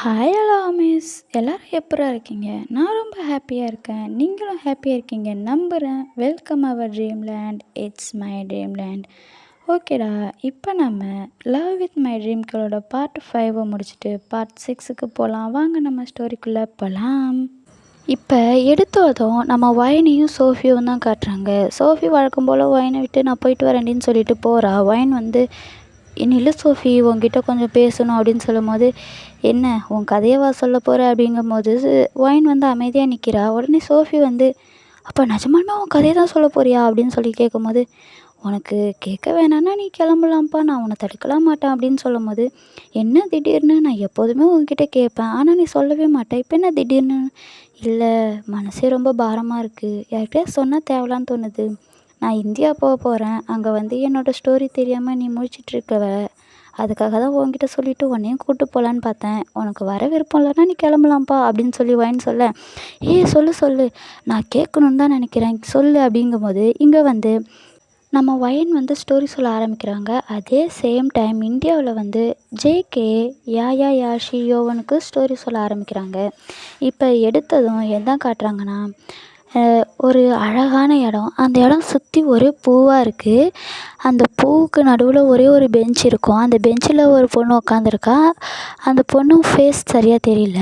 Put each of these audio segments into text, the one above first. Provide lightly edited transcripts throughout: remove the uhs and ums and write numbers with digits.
Hi hello miss எல்லோரும் எப்பரா இருக்கீங்க? நான் ரொம்ப ஹாப்பியாக இருக்கேன். நீங்களும் ஹாப்பியாக இருக்கீங்க நம்புகிறேன். Welcome our dream land. It's my dream land. ஓகேடா, இப்போ நம்ம லவ் வித் மை ட்ரீம் கேர்ளோட பார்ட் 5 முடிச்சுட்டு பார்ட் 6க்கு போகலாம். வாங்க நம்ம ஸ்டோரிக்குள்ளே போகலாம். இப்போ எடுத்ததும் நம்ம ஒயினையும் சோஃபியும் தான் காட்டுறாங்க. சோஃபி வழக்கம் போல் ஒயினை விட்டு நான் போயிட்டு வரேன்டின்னு சொல்லிட்டு போகிறா. ஒயின் வந்து இல்லை சோஃபி, உங்ககிட்ட கொஞ்சம் பேசணும் அப்படின்னு சொல்லும்போது, என்ன உன் கதையவா சொல்ல போகிற அப்படிங்கும்போது ஒயின் வந்து அமைதியாக நிற்கிறா. உடனே சோஃபி வந்து, அப்போ நிஜமாலுமே உன் கதையை தான் சொல்ல போறியா அப்படின்னு சொல்லி கேட்கும்போது, உனக்கு கேட்க வேணான்னா நீ கிளம்பலாம்ப்பா, நான் உன்னை தடுக்கலாம் மாட்டேன் அப்படின்னு சொல்லும்போது, என்ன திடீர்னு நான் எப்போதுமே உங்ககிட்ட கேட்பேன், ஆனால் நீ சொல்லவே மாட்டேன், இப்போ என்ன திடீர்னு? இல்லை, மனசே ரொம்ப பாரமாக இருக்குது, யார்கிட்டயா சொன்னால் தேவலான்னு தோணுது. நான் இந்தியா போகிறேன், அங்கே வந்து என்னோடய ஸ்டோரி தெரியாமல் நீ முழிச்சிட்ருக்கவ, அதுக்காக தான் உன்கிட்ட சொல்லிவிட்டு உன்னையும் கூப்பிட்டு போகலான்னு பார்த்தேன். உனக்கு வர விருப்பம் இல்லைன்னா நீ கிளம்பலாம்ப்பா அப்படின்னு சொல்லி ஒயின் சொல்ல, சொல்லு நான் கேட்கணுன்னு தான் நினைக்கிறேன், சொல்லு அப்படிங்கும்போது இங்கே வந்து நம்ம ஒயின் வந்து ஸ்டோரி சொல்ல ஆரம்பிக்கிறாங்க. அதே சேம் டைம் இந்தியாவில் வந்து ஜேகே யாஷி யோவனுக்கு ஸ்டோரி சொல்ல ஆரம்பிக்கிறாங்க. இப்போ எடுத்ததும் என்ன காட்டுறாங்கன்னா, ஒரு அழகான இடம். அந்த இடம் சுற்றி ஒரே பூவாக இருக்குது. அந்த பூவுக்கு நடுவில் ஒரே ஒரு பெஞ்ச் இருக்கும். அந்த பெஞ்சில் ஒரு பொண்ணு உட்காந்துருக்கா. அந்த பொண்ணு ஃபேஸ் சரியாக தெரியல.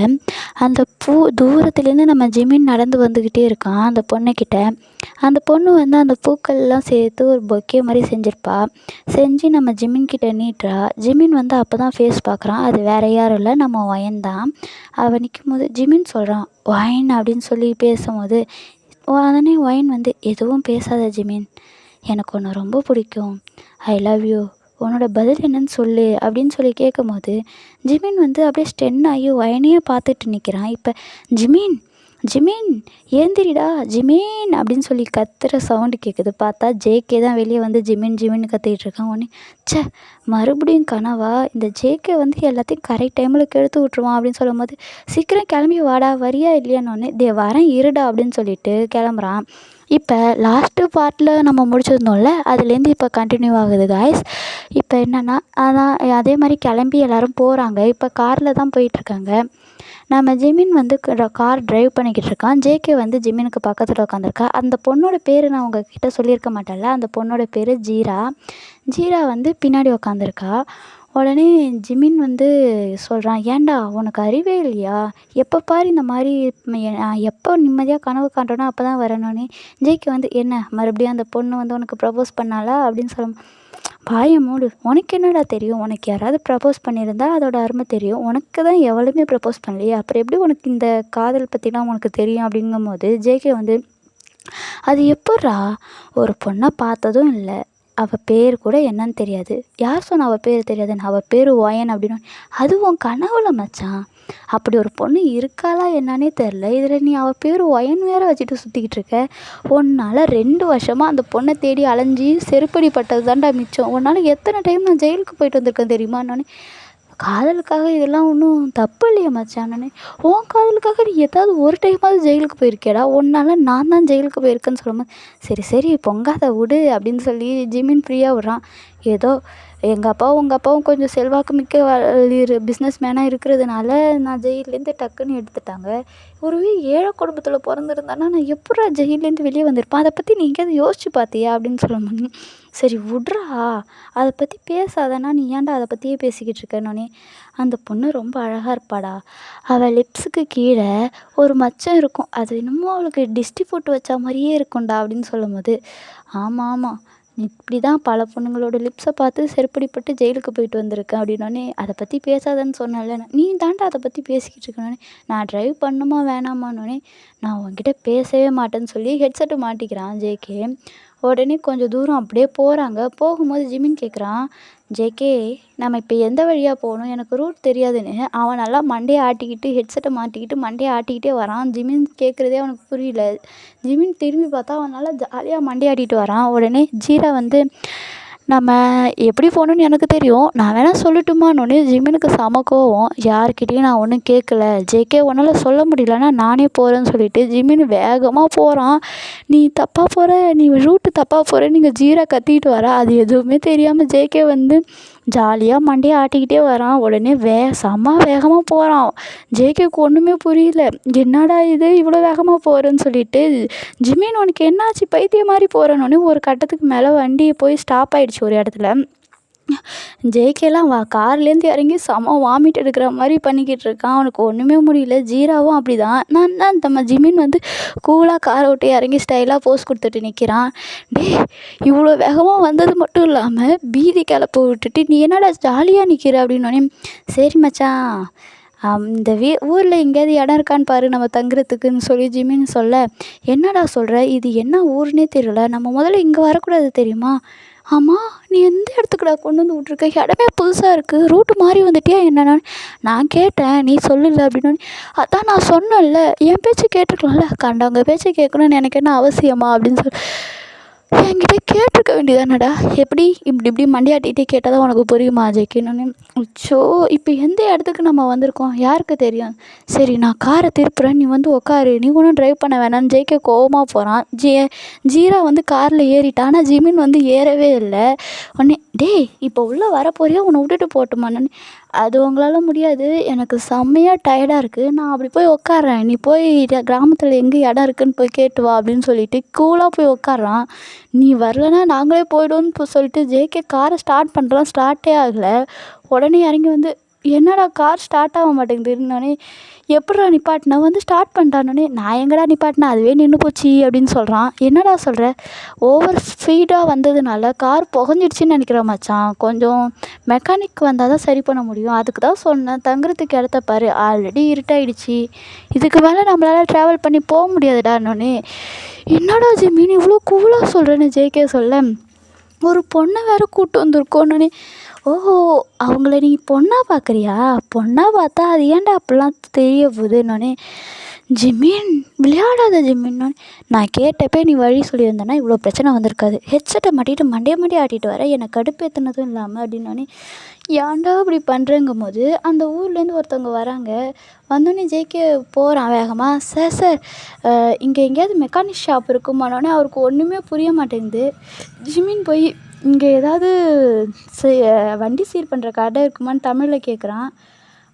அந்த பூ தூரத்துலேருந்து நம்ம ஜிமின் நடந்து வந்துக்கிட்டே இருக்கான் அந்த பொண்ணுக்கிட்ட. அந்த பொண்ணு வந்து அந்த பூக்கள்லாம் சேர்த்து ஒரு பொக்கே மாதிரி செஞ்சுருப்பா. செஞ்சு நம்ம ஜிமின்கிட்ட நீட்டுறா. ஜிமின் வந்து அப்போ தான் ஃபேஸ் பார்க்குறான். அது வேறு யாரும் இல்லை, நம்ம ஒயின் தான். அவன் நிற்கும்போது ஜிமின் சொல்கிறான் ஒயின் அப்படின்னு சொல்லி பேசும்போது, உடனே ஒயின் வந்து, எதுவும் பேசாத ஜிமின், எனக்கு உன்னை ரொம்ப பிடிக்கும், ஐ லவ் யூ, உன்னோட பதில் என்னன்னு சொல்லு அப்படின்னு சொல்லி கேட்கும்போது, ஜிமின் வந்து அப்படியே ஸ்டென் ஆகி ஒயனையே பார்த்துட்டு நிற்கிறான். இப்போ ஜிமின் ஜிமின் ஏந்திரிடா ஜிமின் அப்படின்னு சொல்லி கத்துற சவுண்டு கேட்குது. பார்த்தா ஜேகே தான் வெளியே வந்து ஜிமின் ஜிமின்னு கத்திக்கிட்டு இருக்கான். உடனே ச்சே, மறுபடியும் கனவா, இந்த ஜேகே வந்து எல்லாத்தையும் கரெக்ட் டைமில் கெடுத்து விட்ருவான் அப்படின்னு சொல்லும்போது, சீக்கிரம் கிளம்பி வாடா, வரியா இல்லையானோடனே தே வரேன் இருடா அப்படின்னு சொல்லிட்டு கிளம்புறான். இப்போ லாஸ்ட்டு பார்ட்டில் நம்ம முடிச்சிருந்தோம்ல, அதுலேருந்து இப்போ கண்டினியூ ஆகுது காய்ஸ். இப்போ என்னென்னா, அதான் அதே மாதிரி கிளம்பி எல்லோரும் போகிறாங்க. இப்போ காரில் தான் போயிட்டுருக்காங்க. நம்ம ஜிமின் வந்து கார் டிரைவ் பண்ணிக்கிட்டு இருக்கான். ஜேகே வந்து ஜிமினுக்கு பக்கத்தில் உட்காந்துருக்கா. அந்த பொண்ணோட பேர் நான் உங்ககிட்ட சொல்லியிருக்க மாட்டேன்ல, அந்த பொண்ணோட பேர் ஜீரா. ஜீரா வந்து பின்னாடி உட்காந்துருக்கா. உடனே ஜிமின் வந்து சொல்கிறான், ஏன்டா உனக்கு அறிவே இல்லையா, எப்போ பாரு இந்த மாதிரி எப்போ நிம்மதியாக கனவு காண்றனோ அப்போ தான் வரணுன்னே. ஜேகே வந்து, என்ன மறுபடியும் அந்த பொண்ணு வந்து உனக்கு ப்ரப்போஸ் பண்ணாலா அப்படின்னு சொல்ல, வாயை மூடு, உனக்கு என்னடா தெரியும், உனக்கு யாராவது ப்ரப்போஸ் பண்ணியிருந்தா அதோட அருமை தெரியும், உனக்கு தான் எவ்வளவுமே ப்ரப்போஸ் பண்ணலையே, அப்புறம் எப்படி உனக்கு இந்த காதல் பற்றிலாம் உனக்கு தெரியும் அப்படிங்கும்போது, ஜேகே வந்து, அது எப்புட்றா, ஒரு பொண்ணை பார்த்ததும் இல்லை, அவள் பேர் கூட என்னன்னு தெரியாது, யார் சொன்ன அவள் பேர் தெரியாதுன்னு, அவள் பேர் ஒயன் அப்படின்னு, அது உன் கனவுல மச்சான், அப்படி ஒரு பொண்ணு இருக்காளா என்னன்னே தெரில, இதில் நீ அவள் பேர் ஒயன் வேறு வச்சுட்டு சுற்றிக்கிட்டு இருக்க, உன்னால் 2 வருஷமாக அந்த பொண்ணை தேடி அலைஞ்சி செருப்படி பட்டது தான்டா மிச்சம், உன்னால் எத்தனை டைம் நான் ஜெயிலுக்கு போயிட்டு வந்திருக்கேன் தெரியுமான்னொன்னே, காதலுக்காக இதெல்லாம் ஒன்றும் தப்பு இல்லையா மச்சானே, உன் காதலுக்காக நீ ஏதாவது ஒரு டைமாவது ஜெயிலுக்கு போயிருக்கேடா, உன்னால் நான் தான் ஜெயிலுக்கு போயிருக்கேன்னு சொல்லும்போது, சரி சரி பொங்காத விடு அப்படின்னு சொல்லி ஜிமின் ஃப்ரீயாக விட்றான். ஏதோ எங்கள் அப்பாவும் உங்கள் அப்பாவும் கொஞ்சம் செல்வாக்கு மிக்க பிஸ்னஸ் மேனாக இருக்கிறதுனால நான் ஜெயிலேருந்து டக்குன்னு எடுத்துட்டாங்க. ஒருவே ஏழை குடும்பத்தில் பிறந்திருந்தானா நான் எப்பட்றா ஜெயிலேருந்து வெளியே வந்திருப்பேன், அதை பற்றி நீ எங்கேயாவது யோசிச்சு பார்த்தியா அப்படின்னு சொல்லும்போது, சரி விட்றா, அதை பற்றி பேசாதனா, நீ ஏன்டா அதை பற்றியே பேசிக்கிட்டு இருக்கேன்னொன்னே, அந்த பொண்ணு ரொம்ப அழகாக இருப்பாடா, அவள் லிப்ஸுக்கு கீழே ஒரு மச்சம் இருக்கும், அது இன்னமும் அவளுக்கு டிஸ்டி போட்டு வச்சா மாதிரியே இருக்கும்டா அப்படின்னு சொல்லும்போது, ஆமாம் ஆமாம், இப்படி தான் பல பொண்ணுங்களோட லிப்ஸை பார்த்து செருப்படிப்பட்டு ஜெயிலுக்கு போயிட்டு வந்திருக்கேன் அப்படின்னோடனே, அதை பற்றி பேசாதன்னு சொன்னேன்ல, நீ தாண்டா அதை பற்றி பேசிக்கிட்டு இருக்கனோடனே, நான் ட்ரைவ் பண்ணணுமா வேணாமான்னொடனே, நான் உன்கிட்ட பேசவே மாட்டேன்னு சொல்லி ஹெட்செட்டு மாட்டிக்கிறான் ஜேகே. உடனே கொஞ்சம் தூரம் அப்படியே போகிறாங்க. போகும்போது ஜிமின் கேட்குறான், ஜேகே நம்ம இப்போ எந்த வழியாக போகணும், எனக்கு ரூட் தெரியாதுன்னு. அவன் நல்லா மண்டையை ஆட்டிக்கிட்டு ஹெட்செட்டை மாட்டிக்கிட்டு மண்டையை ஆட்டிக்கிட்டே வரான். ஜிமின் கேட்குறதே அவனுக்கு புரியல. ஜிமின் திரும்பி பார்த்தா அவன் நல்லா ஜாலியாக மண்டையாட்டிட்டு வரான். உடனே ஜீரா வந்து, நம்ம எப்படி போகணுன்னு எனக்கு தெரியும், நான் வேணால் சொல்லட்டுமான்னொன்னே ஜிமினுக்கு செம கோவம். யார்கிட்டையும் நான் ஒன்றும் கேட்கல, ஜேகே உன்னால் சொல்ல முடியலன்னா நானே போகிறேன்னு சொல்லிட்டு ஜிமின் வேகமாக போகிறான். நீ தப்பாக போகிற, நீ ரூட்டு தப்பாக போகிற, நீங்கள் ஜீரா கத்திக்கிட்டு வர. அது எதுவுமே தெரியாமல் ஜேகே வந்து ஜாலியாக மண்டையை ஆட்டிக்கிட்டே வரான். உடனே செம்ம வேகமாக போகிறான். ஜேகேக்கு ஒன்றுமே புரியல. என்னடா இது இவ்வளோ வேகமாக போகிறேன்னு சொல்லிட்டு, ஜிமின் உனக்கு என்னாச்சு பைத்தியம் மாதிரி போகிறேன்னொடனே ஒரு கட்டத்துக்கு மேலே வண்டி போய் ஸ்டாப் ஆகிடுச்சு ஒரு இடத்துல. ஜேகேலாம் கார்லேருந்து இறங்கி செம வாமிட் எடுக்கிற மாதிரி பண்ணிக்கிட்டு இருக்கான். அவனுக்கு ஒன்றுமே முடியல. ஜீராவும் அப்படி தான். நான் நம்ம ஜிமின் வந்து கூலாக காரை விட்டு இறங்கி ஸ்டைலாக போஸ் கொடுத்துட்டு நிற்கிறான். இவ்வளோ வேகமாக வந்தது மட்டும் இல்லாமல் பீதி கிளப்ப விட்டுட்டு நீ என்னடா ஜாலியாக நிற்கிற அப்படின்னோடனே, சரி மச்சான் இந்த ஊரில் எங்கேயாவது இடம் இருக்கான்னு பாரு நம்ம தங்குறதுக்குன்னு சொல்லி ஜிமின்னு சொல்ல, என்னடா சொல்கிற, இது என்ன ஊருன்னே தெரியல, நம்ம முதல்ல இங்கே வரக்கூடாது தெரியுமா? ஆமாம், நீ எந்த இடத்துக்குடா கொண்டு வந்து விட்ருக்க, இடமே புதுசாக இருக்குது, ரூட்டு மாறி வந்துட்டியா என்னென்னு நான் கேட்டேன். நீ சொல்லல அப்படின்னோடனே, அதான் நான் சொன்னேன்ல, என் பேச்சு கேட்டுருக்கலாம்ல, கண்டவங்க பேச்சு கேட்கணுன்னு எனக்கு என்ன அவசியமா அப்படின்னு சொல்லி என்கிட்ட கேட்டிருக்க வேண்டியதானடா, எப்படி இப்படி மண்டையாட்டிகிட்டே கேட்டால் தான் உனக்கு புரியுமா ஜெய்க்கின்னு. அச்சோ, இப்போ எந்த இடத்துக்கு நம்ம வந்திருக்கோம் யாருக்கு தெரியும். சரி நான் காரை திருப்புறேன், நீ வந்து உட்காரு, நீ ஒன்றும் ட்ரைவ் பண்ண வேணான்னு ஜெய்க்க கோவமாக போகிறான். ஜீரா வந்து காரில் ஏறிட்டான். ஆனால் ஜிமின் வந்து ஏறவே இல்லை. உடனே இப்போ உள்ளே வரப்போறியா, உன்னை விட்டுட்டு போட்டுமான்னு. அது உங்களால் முடியாது, எனக்கு செம்மையாக டயர்டாக இருக்குது, நான் அப்படி போய் உட்காறேன், நீ போய் கிராமத்தில் எங்கே இடம் இருக்குதுன்னு போய் கேட்டு வா அப்படின்னு சொல்லிட்டு கூலாக போய் உட்காறான். நீ வரலன்னா நாங்களே போய்டுவோன்னு சொல்லிட்டு ஜேகே காரை ஸ்டார்ட் பண்ணுறான். ஸ்டார்ட்டே ஆகலை. உடனே இறங்கி வந்து, என்னடா கார் ஸ்டார்ட் ஆக மாட்டேங்குதுன்னொடனே, எப்பட்றா நிப்பாட்டினா வந்து ஸ்டார்ட் பண்ணிட்டானோடனே, நான் எங்கடா நிப்பாட்டினேன் அதுவே நின்று போச்சு அப்படின்னு சொல்கிறான். என்னடா சொல்கிற, ஓவர் ஸ்பீடாக வந்ததுனால கார் புகஞ்சிடுச்சின்னு நினைக்கிறேன் மச்சான், கொஞ்சம் மெக்கானிக் வந்தால் தான் சரி பண்ண முடியும், அதுக்கு தான் சொன்னேன், தங்குறதுக்கு இடத்த பாரு, ஆல்ரெடி இருட்டாயிடுச்சு, இதுக்கு மேலே நம்மளால் ட்ராவல் பண்ணி போக முடியாதுடான்னொடனே, என்னடா ஜிமின் இவ்வளோ கூலாக சொல்கிறேன்னு ஜேகே சொல்ல, ஒரு பொண்ணை வேறு கூப்பிட்டு வந்திருக்கோன்னொடனே, ஓஹோ அவங்கள நீ பொண்ணாக பார்க்குறியா, பொண்ணாக பார்த்தா அது ஏன்டா அப்படிலாம் தெரிய போகுதுன்னொடனே, ஜிமின் விளையாடாத ஜிமின்னொடனே, நான் கேட்டப்போ நீ வழி சொல்லியிருந்தேன்னா இவ்வளோ பிரச்சனை வந்திருக்காது, ஹெட்செட்டை மாட்டிட்டு மண்டையை ஆட்டிட்டு வர எனக்கு கடுப்பேற்றினதும் இல்லாமல் அப்படின்னோடனே, ஏன்டா இப்படி பண்ணுறங்கும் போது அந்த ஊர்லேருந்து ஒருத்தவங்க வராங்க. வந்தோடனே ஜேகே போகிறான் வேகமாக, சார் இங்கே எங்கேயாவது மெக்கானிக் ஷாப் இருக்குமானோடனே அவருக்கு ஒன்றுமே புரிய மாட்டேங்குது. ஜிமின் போய் இங்கே ஏதாவது வண்டி சீர் பண்ணுற கடை இருக்குமான்னு தமிழில் கேட்குறான்.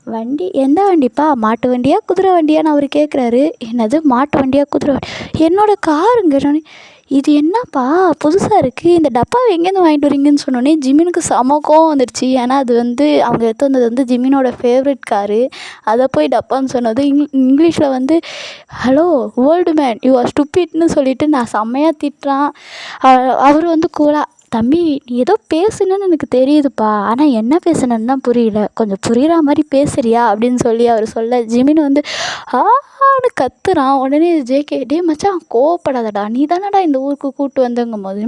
வண்டி எந்த வண்டிப்பா, மாட்டு வண்டியா குதிரை வண்டியான்னு அவர் கேட்குறாரு. என்னது மாட்டு வண்டியா குதிரை வண்டி, என்னோடய காருங்கிறோன்னே, இது என்னப்பா புதுசாக இருக்குது, இந்த டப்பாவை எங்கேருந்து வாங்கிட்டு வரீங்கன்னு சொன்னோடனே ஜிமினுக்கு செம கோவம் வந்துடுச்சு. ஏன்னா அது வந்து அவங்க எடுத்து வந்தது வந்து ஜிமினோட ஃபேவரட் காரு, அதை போய் டப்பான்னு சொன்னது இங்கிலீஷில் வந்து hello old man you are ஸ்டூபிட்னு சொல்லிட்டு நான் செம்மையாக திட்டுறான். அவர் வந்து கூலாக, தம்பி நீ ஏதோ பேசுனேன்னு எனக்கு தெரியுதுப்பா, ஆனால் என்ன பேசுனேன்னு தான் புரியல, கொஞ்சம் புரிகிற மாதிரி பேசுறியா அப்படின்னு சொல்லி அவர் சொல்ல, ஜிமின் வந்து ஆன்னு கத்துறான். உடனே ஜேகே, மச்சான் கோவப்படாதடா, நீ தானடா இந்த ஊருக்கு கூப்பிட்டு வந்தங்கும் போது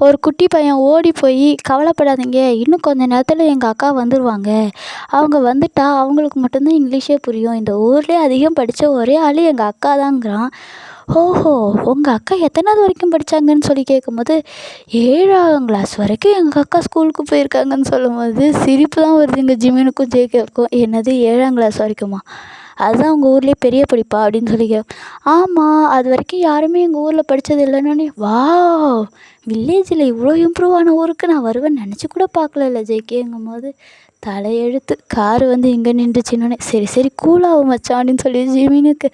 ஒரு குட்டி பையன் ஓடி போய், கவலைப்படாதீங்க இன்னும் கொஞ்ச நேரத்தில் எங்கள் அக்கா வந்துடுவாங்க, அவங்க வந்துட்டா அவங்களுக்கு மட்டும்தான் இங்கிலீஷே புரியும், இந்த ஊர்லேயே அதிகம் படித்த ஒரே ஆள் எங்கள் அக்கா தாங்கிறான். ஓஹோ உங்கள் அக்கா எத்தனாவது வரைக்கும் படித்தாங்கன்னு சொல்லி கேட்கும்போது, 7ஆம் கிளாஸ் வரைக்கும் எங்கள் அக்கா ஸ்கூலுக்கு போயிருக்காங்கன்னு சொல்லும்போது சிரிப்பு தான் வருதுங்க ஜிமினுக்கும் ஜேகேவுக்கும். என்னது 7ஆம் கிளாஸ் வரைக்குமா, அதுதான் உங்கள் ஊர்லேயே பெரிய படிப்பா அப்படின்னு சொல்லி ஆமாம் அது வரைக்கும் யாருமே எங்கள் ஊரில் படித்தது இல்லைன்னொன்னே, வாவ் வில்லேஜில் இவ்வளோ இம்ப்ரூவ் ஆன ஊருக்கு நான் வருவேன்னு நினச்சி கூட பார்க்கல ஜேகேங்கும் போது தலையெழுத்து. காரு வந்து இங்கே நின்றுச்சின்னொன்னே, சரி கூலாகும் மச்சான் அப்படின்னு சொல்லி ஜிமினுக்கு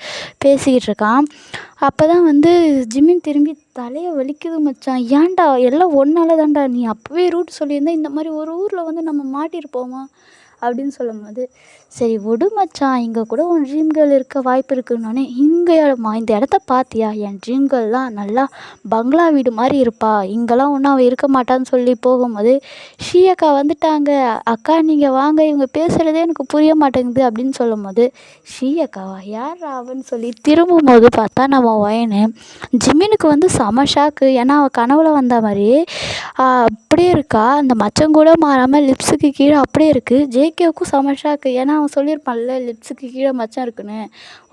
பேசிக்கிட்டு இருக்கான். அப்போ தான் வந்து ஜிமின் திரும்பி, தலையை வலிக்குது மச்சான், ஏன்டா எல்லாம் ஒன்றால தான்டா, நீ அப்போவே ரூட் சொல்லியிருந்தா இந்த மாதிரி ஒரு ஊரில் வந்து நம்ம மாட்டியிருப்போமா அப்படின்னு சொல்லும்போது, சரி விடு மச்சான், இங்கே கூட உன் ட்ரீம் கேர்ள் இருக்க வாய்ப்பு இருக்குன்னொன்னே, இந்த இடத்த பார்த்தியா, என் ட்ரீம் கேர்ள்லாம் நல்லா பங்களா வீடு மாதிரி இருப்பா, இங்கெல்லாம் ஒன்றும் அவள் இருக்க மாட்டான்னு சொல்லி போகும்போது, ஷீயக்கா வந்துட்டாங்க, அக்கா நீங்கள் வாங்க, இவங்க பேசுகிறதே எனக்கு புரிய மாட்டேங்குது அப்படின்னு சொல்லும்போது, ஷீயக்காவா யார் அவன்னு சொல்லி திரும்பும்போது பார்த்தா நம்ம ஒயனு. ஜிமினுக்கு வந்து செம ஷாக்கு. ஏன்னா அவள் கனவுல வந்த மாதிரி அப்படியே இருக்கா, அந்த மச்சம் கூட மாறாமல் லிப்ஸுக்கு கீழே அப்படியே இருக்குது. ஜேகேவுக்கும் செம ஷாக்கு. ஏன்னா அவன் சொல்லியிருப்பான்ல லிப்ஸுக்கு கீழே மச்சம் இருக்குன்னு.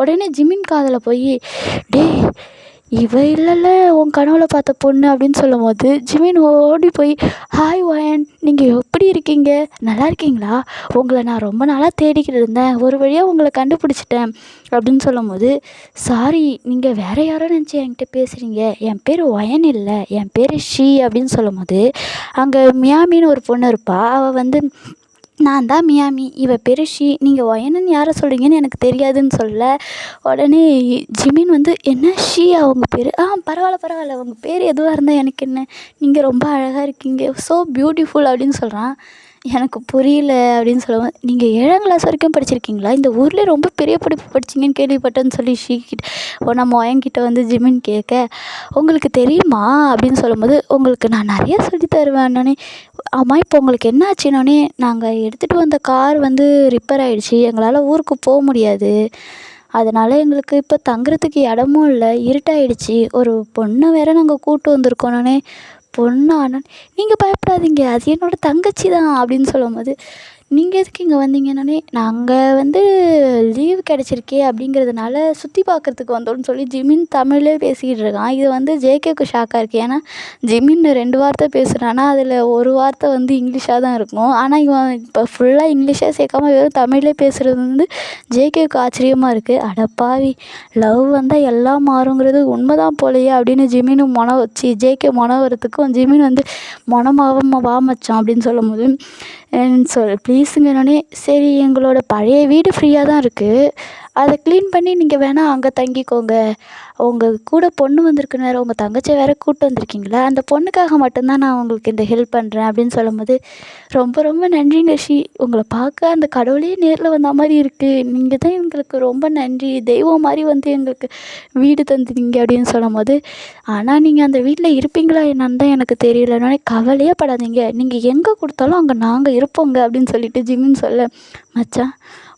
உடனே ஜிமின் காதில் போய், இவ இல்லைல்ல உன் கனவுல பார்த்த பொண்ணு அப்படின்னு சொல்லும்போது ஜிமின் ஓடி போய், ஹாய் ஒயன், நீங்கள் எப்படி இருக்கீங்க, நல்லா இருக்கீங்களா, உங்களை நான் ரொம்ப நாளாக தேடிக்கிட்டு இருந்தேன், ஒரு வழியாக உங்களை கண்டுபிடிச்சிட்டேன் அப்படின்னு சொல்லும்போது, சாரி, நீங்கள் வேற யாரோ நினச்சி என்கிட்ட பேசுகிறீங்க, என் பேர் ஒயன் இல்லை, என் பேர் ஷீ அப்படின்னு சொல்லும்போது, அங்கே மியாமின்னு ஒரு பொண்ணு இருப்பா. அவள் வந்து, நான் தான் மியாமி, இவ பேர் ஷீ, நீங்கள் ஒயனுன்னு யாரை சொல்கிறீங்கன்னு எனக்கு தெரியாதுன்னு சொல்ல, உடனே ஜிமின் வந்து, என்ன ஷீயா உங்கள் பேர், பரவாயில்ல பரவாயில்ல, உங்கள் பேர் எதுவாக இருந்தால் எனக்கு என்ன, நீங்கள் ரொம்ப அழகாக இருக்கீங்க, ஸோ பியூட்டிஃபுல் அப்படின்னு சொல்கிறான். எனக்கு புரியல அப்படின்னு சொல்லுவேன். நீங்கள் 7ஆம் கிளாஸ் வரைக்கும் படிச்சிருக்கீங்களா, இந்த ஊர்லேயே ரொம்ப பெரிய படிப்பு படிச்சிங்கன்னு கேள்விப்பட்டேன்னு சொல்லி ஷீ கிட்ட நம்ம ஒயன்கிட்ட வந்து ஜிமின் கேட்க, உங்களுக்கு தெரியுமா அப்படின்னு சொல்லும்போது, உங்களுக்கு நான் நிறைய சொல்லி தருவேன்னொடனே, ஆமாம் இப்போ உங்களுக்கு என்ன ஆச்சுன்னொடனே, நாங்கள் எடுத்துகிட்டு வந்த கார் வந்து ரிப்பேர் ஆகிடுச்சி, எங்களால் ஊருக்கு போக முடியாது, அதனால் எங்களுக்கு இப்போ தங்குறதுக்கு இடமும் இல்லை, இருட்டாயிடுச்சு, ஒரு பொண்ணை வேறு நாங்கள் கூப்பிட்டு வந்திருக்கோன்னொடனே, பொண்ணா, நீங்கள் பயப்படாதீங்க, அது என்னோடய தங்கச்சி தான் அப்படின்னு சொல்லும்போது, நீங்கள் எதுக்கு இங்கே வந்தீங்கன்னொடனே, நாங்கள் வந்து லீவு கிடச்சிருக்கே அப்படிங்கிறதுனால சுற்றி பார்க்குறதுக்கு வந்தோம்னு சொல்லி ஜிமின் தமிழ்லே பேசிக்கிட்டு இருக்கான். இது வந்து ஜேகேக்கு ஷாக்காக இருக்குது. ஏன்னா ஜிமின் 2 வார்த்தை பேசுகிறான்னா அதில் ஒரு வார்த்தை வந்து இங்கிலீஷாக தான் இருக்கும். ஆனால் இவன் இப்போ ஃபுல்லாக இங்கிலீஷே சேர்க்காம வெறும் தமிழ்லே பேசுகிறது வந்து ஜேகேவுக்கு ஆச்சரியமாக இருக்குது. அடப்பாவி, லவ் வந்தால் எல்லாம் மாறுங்கிறது உண்மைதான் போலையே அப்படின்னு ஜிமின் ஜேகே வரத்துக்கும் ஜிமின் வந்து மொனமாவ வா மச்சான் அப்படின்னு சொல்லும்போது, ப்ளீஸுங்கன்னொடனே, சரி எங்களோட பழைய வீடு ஃப்ரீயாக தான் இருக்குது, அதை க்ளீன் பண்ணி நீங்கள் வேணால் அங்கே தங்கிக்கோங்க, உங்கள் கூட பொண்ணு வந்திருக்குன்னு வேறு, உங்கள் தங்கச்சியை வேறு கூப்பிட்டு வந்திருக்கீங்களா, அந்த பொண்ணுக்காக மட்டும்தான் நான் உங்களுக்கு இந்த ஹெல்ப் பண்ணுறேன் அப்படின்னு சொல்லும்போது, ரொம்ப ரொம்ப நன்றிங்க ஷீ, உங்களை பார்க்க அந்த கடவுளே நேரில் வந்த மாதிரி இருக்குது, நீங்கள் தான் எங்களுக்கு ரொம்ப நன்றி, தெய்வம் மாதிரி வந்து எங்களுக்கு வீடு தந்துட்டீங்க அப்படின்னு சொல்லும்போது, ஆனால் நீங்கள் அந்த வீட்டில் இருப்பீங்களா என்னன்னு தான் எனக்கு தெரியலன்னொடனே, கவலையே படாதீங்க, நீங்கள் எங்கே கொடுத்தாலும் அங்கே நாங்கள் இருப்போங்க அப்படின்னு சொல்லிட்டு ஜிமின் சொல்ல, மச்சான்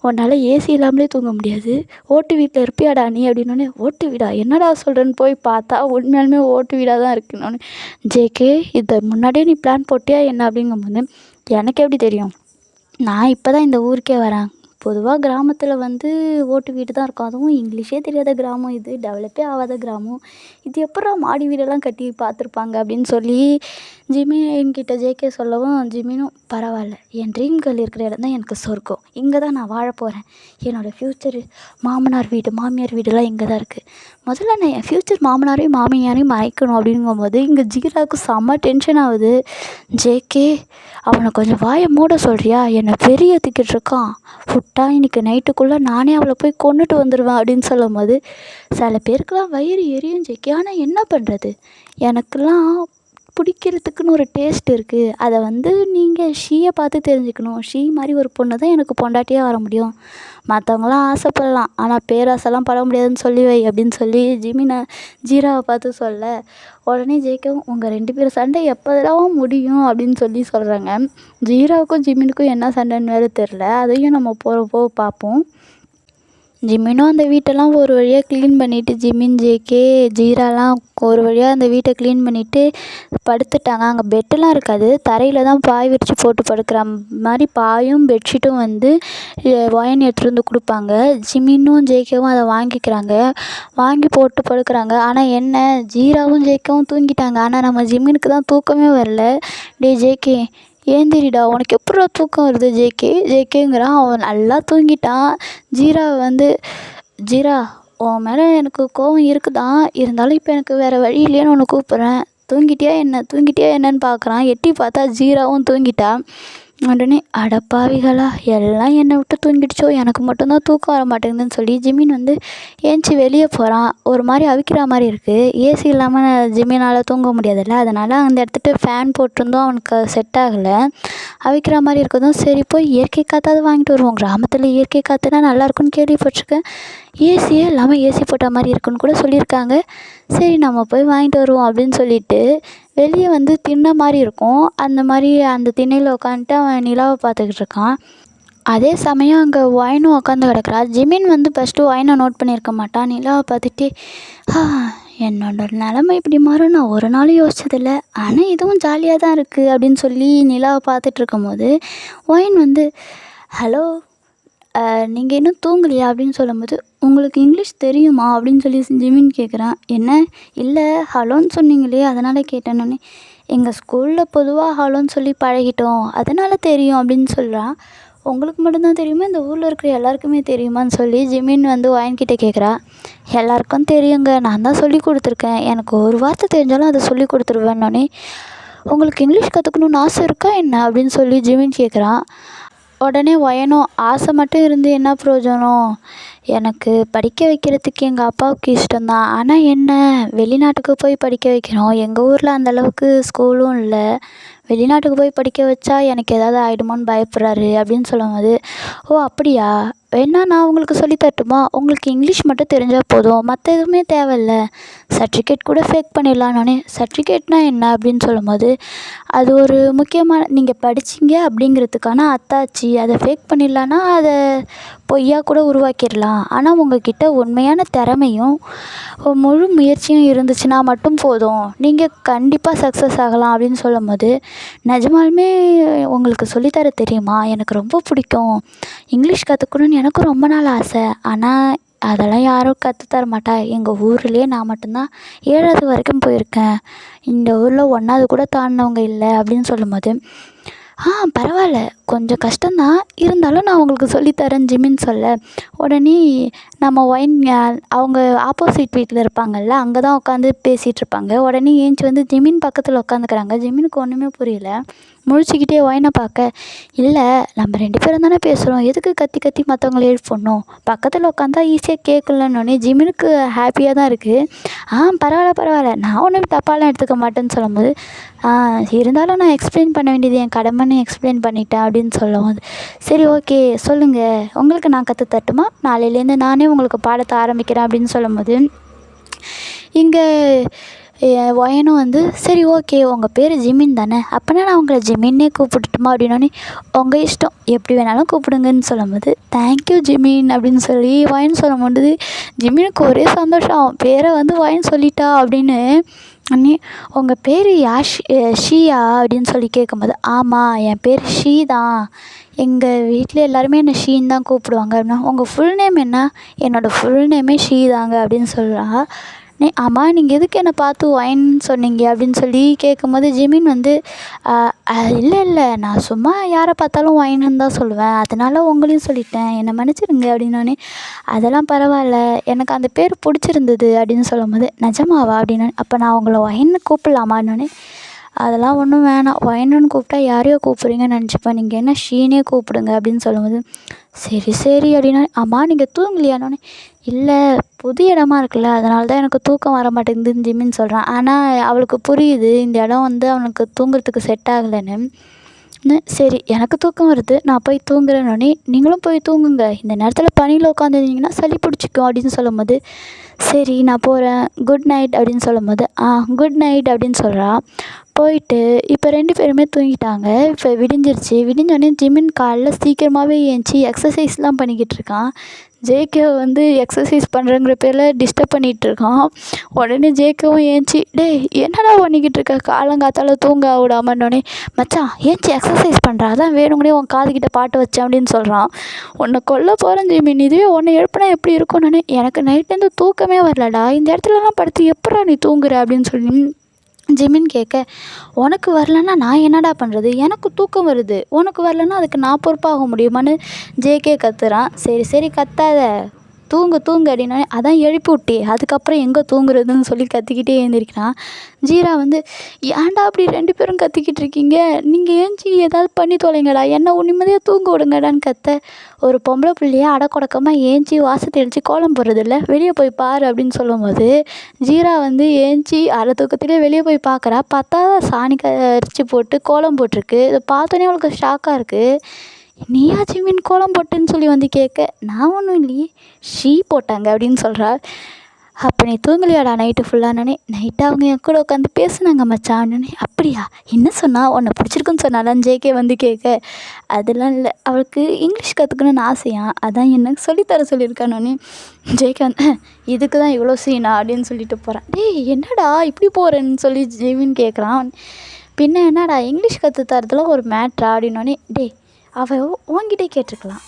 உன்னால் ஏசி இல்லாமலே தூங்க முடியாது, ஓட்டு வீட்டில் இருப்பியாடா நீ அப்படின்னோடனே, ஓட்டு வீடா என்னடா சொல்கிறேன்னு போய் பார்த்தா உண்மையாலுமே ஓட்டு வீடாக தான் இருக்குன்னொன்னே, ஜேகே இதை முன்னாடியே நீ பிளான் போட்டியா என்ன அப்படிங்கும்போது, எனக்கு எப்படி தெரியும், நான் இப்போ தான் இந்த ஊருக்கே வரேன், பொதுவாக கிராமத்தில் வந்து ஓட்டு வீடு தான் இருக்கும், அதுவும் இங்கிலீஷே தெரியாத கிராமம், இது டெவலப்பே ஆகாத கிராமம், இது எப்பட்றா மாடி வீடெல்லாம் கட்டி பார்த்துருப்பாங்க அப்படின்னு சொல்லி ஜிமின் கிட்ட ஜேகே சொல்லவும், ஜிமினும் பரவாயில்ல, என் ட்ரீம் கேர்ள் இருக்கிற இடம் தான் எனக்கு சொர்க்கம், இங்கே தான் நான் வாழ போகிறேன், என்னோடய ஃப்யூச்சரு மாமனார் வீடு மாமியார் வீடெல்லாம் இங்கே தான் இருக்குது, முதல்ல நான் என் ஃப்யூச்சர் மாமனாரையும் மாமியாரையும் மறைக்கணும் அப்படிங்கும்போது இங்கே ஜீராவுக்கு செம்ம டென்ஷன் ஆகுது. ஜேகே, அவனை கொஞ்சம் வாயை மூட சொல்கிறியா, என்னை பெரிய ஏற்றிக்கிட்டு இருக்கான், விட்டா இன்றைக்கி நைட்டுக்குள்ளே நானே அவளை போய் கொண்டுட்டு வந்துடுவேன் அப்படின்னு சொல்லும்போது, சில பேருக்கெல்லாம் வயிறு எரியும் ஜேகே, ஆனால் என்ன பண்ணுறது, எனக்கெல்லாம் பிடிக்கிறதுக்குன்னு ஒரு டேஸ்ட் இருக்குது, அதை வந்து நீங்கள் ஷீயை பார்த்து தெரிஞ்சுக்கணும், ஷீ மாதிரி ஒரு பொண்ணு தான் எனக்கு பொண்டாட்டியாக வர முடியும், மற்றவங்களாம் ஆசைப்படலாம் ஆனால் பேராசைலாம் பட முடியாதுன்னு சொல்லி வை அப்படின்னு சொல்லி ஜீராவை பார்த்து சொல்ல, உடனே ஜேகவும் உங்கள் 2 பேரும் சண்டை எப்போதெல்லாம் முடியும் அப்படின்னு சொல்லி சொல்கிறாங்க. ஜீராவுக்கும் ஜிமினுக்கும் என்ன சண்டைன்னு வேறு தெரில, அதையும் நம்ம போக பார்ப்போம். ஜிமினும் அந்த வீட்டெல்லாம் ஒரு வழியாக க்ளீன் பண்ணிவிட்டு, ஜிமின் ஜேகே ஜீராலாம் ஒரு வழியாக அந்த வீட்டை க்ளீன் பண்ணிவிட்டு படுத்துட்டாங்க. அங்கே பெட்டெல்லாம் இருக்காது, தரையில் தான் பாய் விரித்து போட்டு படுக்கிற மாதிரி பாயும் பெட்ஷீட்டும் வந்து ஒயன் எடுத்துகிட்டு வந்து கொடுப்பாங்க. ஜிமினும் ஜேகேவும் அதை வாங்கிக்கிறாங்க, வாங்கி போட்டு படுக்கிறாங்க. ஆனால் என்ன, ஜீராவும் ஜேகேவும் தூங்கிட்டாங்க, ஆனால் நம்ம ஜிமினுக்கு தான் தூக்கமே வரல. டேய் ஜேகே ஏந்திரிடா, உனக்கு எப்பட்றா தூக்கம் வருது ஜேகேங்கிறான். அவன் நல்லா தூங்கிட்டான். ஜீராவை வந்து, ஜீரா உன் மேலே எனக்கு கோவம் இருக்குதான், இருந்தாலும் இப்போ எனக்கு வேறு வழி இல்லையேன்னு உன்னை கூப்பிட்றேன், தூங்கிட்டியா என்னன்னு பார்க்குறான். எட்டி பார்த்தா ஜீராவும் தூங்கிட்டா. உடனே அடப்பாவிகளா, எல்லாம் என்னை விட்டு தூங்கிடுச்சோ, எனக்கு மட்டும்தான் தூக்கம் வர மாட்டேங்குதுன்னு சொல்லி ஜிமின் வந்து ஏஞ்சி வெளியே போகிறான். ஒரு மாதிரி அவிக்கிற மாதிரி இருக்குது, ஏசி இல்லாமல் ஜிமினால் தூங்க முடியாதுல்ல, அதனால் அந்த இடத்துட்டு ஃபேன் போட்டிருந்தோம், அவனுக்கு செட் ஆகலை, அவிக்கிற மாதிரி இருக்கதும் சரி போய் இயற்கை காற்றாவது வாங்கிட்டு வருவோம், கிராமத்தில் இயற்கை காற்றுனா நல்லாயிருக்குன்னு கேள்விப்பட்டிருக்கேன், ஏசியே இல்லாமல் ஏசி போட்ட மாதிரி இருக்குன்னு கூட சொல்லியிருக்காங்க, சரி நம்ம போய் வாங்கிட்டு வருவோம் அப்படின்னு சொல்லிட்டு வெளியே வந்து திண்ணை மாதிரி இருக்கும், அந்த மாதிரி அந்த திண்ணையில் உட்காந்துட்டு அவன் நிலாவை பார்த்துக்கிட்டு இருக்கான். அதே சமயம் அங்கே ஒயனும் உட்காந்து கிடக்குறா. ஜிமின் வந்து ஃபஸ்ட்டு ஒயனை நோட் பண்ணியிருக்க மாட்டான். நிலாவை பார்த்துட்டு, என்னோட நிலமை இப்படி மாறும் நான் ஒரு நாளும் யோசிச்சதில்லை, ஆனால் இதுவும் ஜாலியாக தான் இருக்குது அப்படின்னு சொல்லி நிலாவை பார்த்துட்டு இருக்கும்போது ஒயன் வந்து, ஹலோ நீங்கள் இன்னும் தூங்கலையா அப்படின்னு சொல்லும்போது, உங்களுக்கு இங்கிலீஷ் தெரியுமா அப்படின்னு சொல்லி ஜிமின் கேட்குறான். என்ன இல்லை ஹலோன்னு சொன்னீங்களே அதனால் கேட்டேன்னொன்னே, எங்கள் ஸ்கூலில் பொதுவாக ஹலோன்னு சொல்லி பழகிட்டோம் அதனால் தெரியும் அப்படின்னு சொல்கிறான். உங்களுக்கு மட்டும்தான் தெரியுமா இந்த ஊரில் இருக்கிற எல்லாருக்குமே தெரியுமான்னு சொல்லி ஜிமின் வந்து ஒயன்கிட்ட கேட்குறா. எல்லாருக்கும் தெரியுங்க, நான் தான் சொல்லி கொடுத்துருக்கேன், எனக்கு ஒரு வார்த்தை தெரிஞ்சாலும் அதை சொல்லி கொடுத்துருவேன்னொன்னே, உங்களுக்கு இங்கிலீஷ் கற்றுக்கணுன்னு ஆசை இருக்கா என்ன அப்படின்னு சொல்லி ஜிமின் கேட்குறான். உடனே ஒயனும், ஆசை மட்டும் இருந்து என்ன பிரயோஜனம், எனக்கு படிக்க வைக்கிறதுக்கு எங்கள் அப்பாவுக்கு இஷ்டம்தான், ஆனால் என்ன வெளிநாட்டுக்கு போய் படிக்க வைக்கணும், எங்கள் ஊரில் அந்தளவுக்கு ஸ்கூலும் இல்லை, வெளிநாட்டுக்கு போய் படிக்க வச்சா எனக்கு ஏதாவது ஆகிடுமோன்னு பயப்படுறாரு அப்படின்னு சொல்லும்போது, ஓ அப்படியா, வேணா நான் உங்களுக்கு சொல்லி தரட்டுமா, உங்களுக்கு இங்கிலீஷ் மட்டும் தெரிஞ்சால் போதும், மற்ற எதுவுமே தேவையில்ல, சர்டிஃபிகேட் கூட ஃபேக் பண்ணிடலான்னொன்னே, சர்டிஃபிகேட்னா என்ன அப்படின்னு சொல்லும்போது, அது ஒரு முக்கியமான நீங்கள் படிச்சீங்க அப்படிங்கிறதுக்கான அத்தாட்சி, அதை ஃபேக் பண்ணிடலான்னா அதை பொய்யா கூட உருவாக்கிடலாம், ஆனால் உங்கள்கிட்ட உண்மையான திறமையும் முழு முயற்சியும் இருந்துச்சுன்னா மட்டும் போதும், நீங்கள் கண்டிப்பாக சக்ஸஸ் ஆகலாம் அப்படின்னு சொல்லும்போது, நிஜமாலுமே உங்களுக்கு சொல்லித்தர தெரியுமா, எனக்கு ரொம்ப பிடிக்கும், இங்கிலீஷ் கற்றுக்கணுன்னு எனக்கும் ரொம்ப நாள் ஆசை, ஆனால் அதெல்லாம் யாரும் கற்றுத்தர மாட்டா, எங்கள் ஊர்லேயே நான் மட்டும்தான் 7வது வரைக்கும் போயிருக்கேன், இந்த ஊரில் 1வது கூட தாண்டினவங்க இல்லை அப்படின்னு சொல்லும்போது, பரவாயில்ல கொஞ்சம் கஷ்டம்தான், இருந்தாலும் நான் உங்களுக்கு சொல்லித்தரேன் ஜிமின் சொல்ல, உடனே நம்ம அவங்க ஆப்போசிட் வீட்டில் இருப்பாங்கள்ல, அங்கே தான் உட்காந்து பேசிகிட்ருப்பாங்க. உடனே ஏஞ்சி வந்து ஜிமின் பக்கத்தில் உட்காந்துக்கிறாங்க. ஜிமினுக்கு ஒன்றுமே புரியல. முழிச்சிக்கிட்டே ஒயனை பார்க்க, இல்லை நம்ம 2 பேரும் தானே பேசுகிறோம், எதுக்கு கத்தி கத்தி மற்றவங்கள எழுப்பணும், பக்கத்தில் உட்காந்தா ஈஸியாக கேட்கலன்னொன்னே ஜிமினுக்கு ஹாப்பியாக தான் இருக்குது. பரவாயில்ல பரவாயில்ல, நான் ஒன்றும் தப்பாலாம் எடுத்துக்க மாட்டேன்னு சொல்லும்போது, இருந்தாலும் நான் எக்ஸ்பிளைன் பண்ண வேண்டியது என் கடமைன்னு எக்ஸ்பிளைன் பண்ணிட்டேன் அப்படின்னு சொல்லும்போது, சரி ஓகே சொல்லுங்கள், உங்களுக்கு நான் கற்று தரட்டுமா, நாளையிலேருந்து நானே உங்களுக்கு பாடத்தை ஆரம்பிக்கிறேன் அப்படின்னு சொல்லும்போது, இங்கே ஒயனும் வந்து, சரி ஓகே உங்கள் பேர் ஜிமின் தானே, அப்போனா நான் உங்களை ஜிமின்னே கூப்பிட்டுட்டுமா அப்படின்னோடனே, உங்கள் இஷ்டம் எப்படி வேணாலும் கூப்பிடுங்கன்னு சொல்லும்போது, தேங்க்யூ ஜிமின் அப்படின்னு சொல்லி ஒயன் சொல்லும்போது, ஜிமினுக்கு ஒரே சந்தோஷம், அவன் பேரை வந்து ஒயன் சொல்லிட்டா அப்படின்னு. அண்ணே உங்கள் பேர் ஷீயா அப்படின்னு சொல்லி கேட்கும்போது, ஆமாம் என் பேர் ஷீ தான், எங்கள் வீட்டில் எல்லாருமே என்னை ஷீன்னு தான் கூப்பிடுவாங்க அப்படின்னா, உங்கள் ஃபுல் நேம் என்ன, என்னோடய ஃபுல் நேமே ஷீ தாங்க அப்படின்னு சொல்கிறா. ஆமாம் நீங்கள் எதுக்கு என்னை பார்த்து ஒயின்னு சொன்னீங்க அப்படின்னு சொல்லி கேட்கும்போது, ஜிமின் வந்து, இல்லை இல்லை நான் சும்மா யாரை பார்த்தாலும் ஒயின்னு தான் சொல்லுவேன், அதனால உங்களையும் சொல்லிட்டேன், என்னை மன்னிச்சிடுங்க அப்படின்னோடனே, அதெல்லாம் பரவாயில்ல, எனக்கு அந்த பேர் பிடிச்சிருந்தது அப்படின்னு சொல்லும்போது, நிஜமாவா அப்படின்னோடனே, அப்போ நான் உங்களை ஒயின்னு கூப்பிடலாமான்னொடனே, அதெல்லாம் ஒன்றும் வேணாம், ஒயின்னு கூப்பிட்டா யாரையோ கூப்பிட்றீங்கன்னு நினச்சிப்பேன், நீங்கள் என்ன ஷீனே கூப்பிடுங்க அப்படின்னு சொல்லும்போது, சரி சரி அப்படின்னா, ஆமாம் நீங்கள் தூங்கலையானோடனே, இல்லை புது இடமா இருக்குல்ல அதனால தான் எனக்கு தூக்கம் வர மாட்டேங்குதுன்னு ஜிமின்னு சொல்கிறான். ஆனால் அவளுக்கு புரியுது இந்த இடம் வந்து அவனுக்கு தூங்குறதுக்கு செட் ஆகலைன்னு. சரி எனக்கு தூக்கம் வருது நான் போய் தூங்குறேன்னொடனே, நீங்களும் போய் தூங்குங்க, இந்த நேரத்தில் பனியில் உட்காந்துருந்தீங்கன்னா சளி பிடிச்சிக்கும் அப்படின்னு சொல்லும்போது, சரி நான் போகிறேன் குட் நைட் அப்படின்னு சொல்லும்போது, குட் நைட் அப்படின்னு சொல்கிறா. போயிட்டு இப்போ 2 பேருமே தூங்கிட்டாங்க. இப்போ விடிஞ்சிருச்சு. விடிஞ்சோடனே ஜிமின் காலைல சீக்கிரமாகவே ஏந்திச்சி எக்ஸசைஸ்லாம் பண்ணிக்கிட்டு இருக்கான். ஜேகேவை வந்து எக்ஸசைஸ் பண்ணுறேங்கிற பேரில் டிஸ்டர்ப் பண்ணிகிட்ருக்கான். உடனே ஜேகேவும் ஏந்திச்சி, டேய் என்னடா பண்ணிக்கிட்டு இருக்க காலங்காத்தால தூங்க விடாமன்னொடனே, மச்சான் ஏந்திச்சி எக்ஸசைஸ் பண்ணுறா, அதான் வேணுங்கனே உன் காதுகிட்ட பாட்டு வச்சேன் அப்படின்னு சொல்கிறான். உன்னை கொல்ல போகிறேன் ஜிமின், இதுவே உன்னை எழுப்புனா எப்படி இருக்கும்னு. எனக்கு நைட்லேருந்து தூக்கமே வரலடா, இந்த இடத்துலலாம் படுத்து எப்பட்றா நீ தூங்குற அப்படின்னு சொல்லி ஜிமின் கேட்க, உனக்கு வரலன்னா நான் என்னடா பண்ணுறது, எனக்கு தூக்கம் வருது, உனக்கு வரலன்னா அதுக்கு நான் பொறுப்பாக முடியுமான்னு ஜேகே கத்துறான். சரி சரி கத்தாத, தூங்கு தூங்கு அப்படின்னோடனே, அதான் எழுப்பி விட்டியே அதுக்கப்புறம் எங்கே தூங்குறதுன்னு சொல்லி கத்திக்கிட்டே எழுந்திரிக்கிறான். ஜீரா வந்து, ஏன்டா அப்படி 2 பேரும் கத்திக்கிட்டு இருக்கீங்க, நீங்கள் ஏஞ்சி ஏதாவது பண்ணி தொலைங்கடா, என்னை நிம்மதியாக தூங்க விடுங்கடான்னு கத்த, ஒரு பொம்பளை பிள்ளையா அடக்கொடக்கமாக ஏஞ்சி வாசல் தெளித்து கோலம் போடுறதில்ல, வெளியே போய் பாரு அப்படின்னு சொல்லும்போது, ஜீரா வந்து ஏஞ்சி அரை தூக்கத்திலே வெளியே போய் பார்க்குறா. பார்த்தா சாணி கரிச்சு போட்டு கோலம் போட்டிருக்கு. இதை பார்த்தோன்னே அவளுக்கு ஷாக்காக இருக்குது. நீயா ஜிமின் கோலம் போட்டேன்னு சொல்லி வந்து கேட்க, நான் ஒன்றும் இல்லையே ஷீ போட்டாங்க அப்படின்னு சொல்கிறா. அப்போ நீ தூங்கலையாடா நைட்டு ஃபுல்லானோடனே, நைட்டு அவங்க என் கூட உட்காந்து பேசுனாங்க மச்சான்னொடனே, அப்படியா என்ன சொன்னா, உன்னை பிடிச்சிருக்குன்னு சொன்னாலான்னு ஜேகே வந்து கேட்க, அதெல்லாம் இல்லை அவளுக்கு இங்கிலீஷ் கற்றுக்கணுன்னு ஆசையான், அதான் எனக்கு சொல்லித்தர சொல்லியிருக்கானோடனே ஜேகே வந்து, இதுக்கு தான் இவ்வளோ சீனா அப்படின்னு சொல்லிட்டு போகிறான். டேய் என்னடா இப்படி போகிறேன்னு சொல்லி ஜிமின் கேட்குறான். பின்ன என்னடா இங்கிலீஷ் கற்று தரதுல ஒரு மேட்ரா அப்படின்னோடனே, டேய் அவள் உன்கிட்டே கேட்டிருக்கலாம்.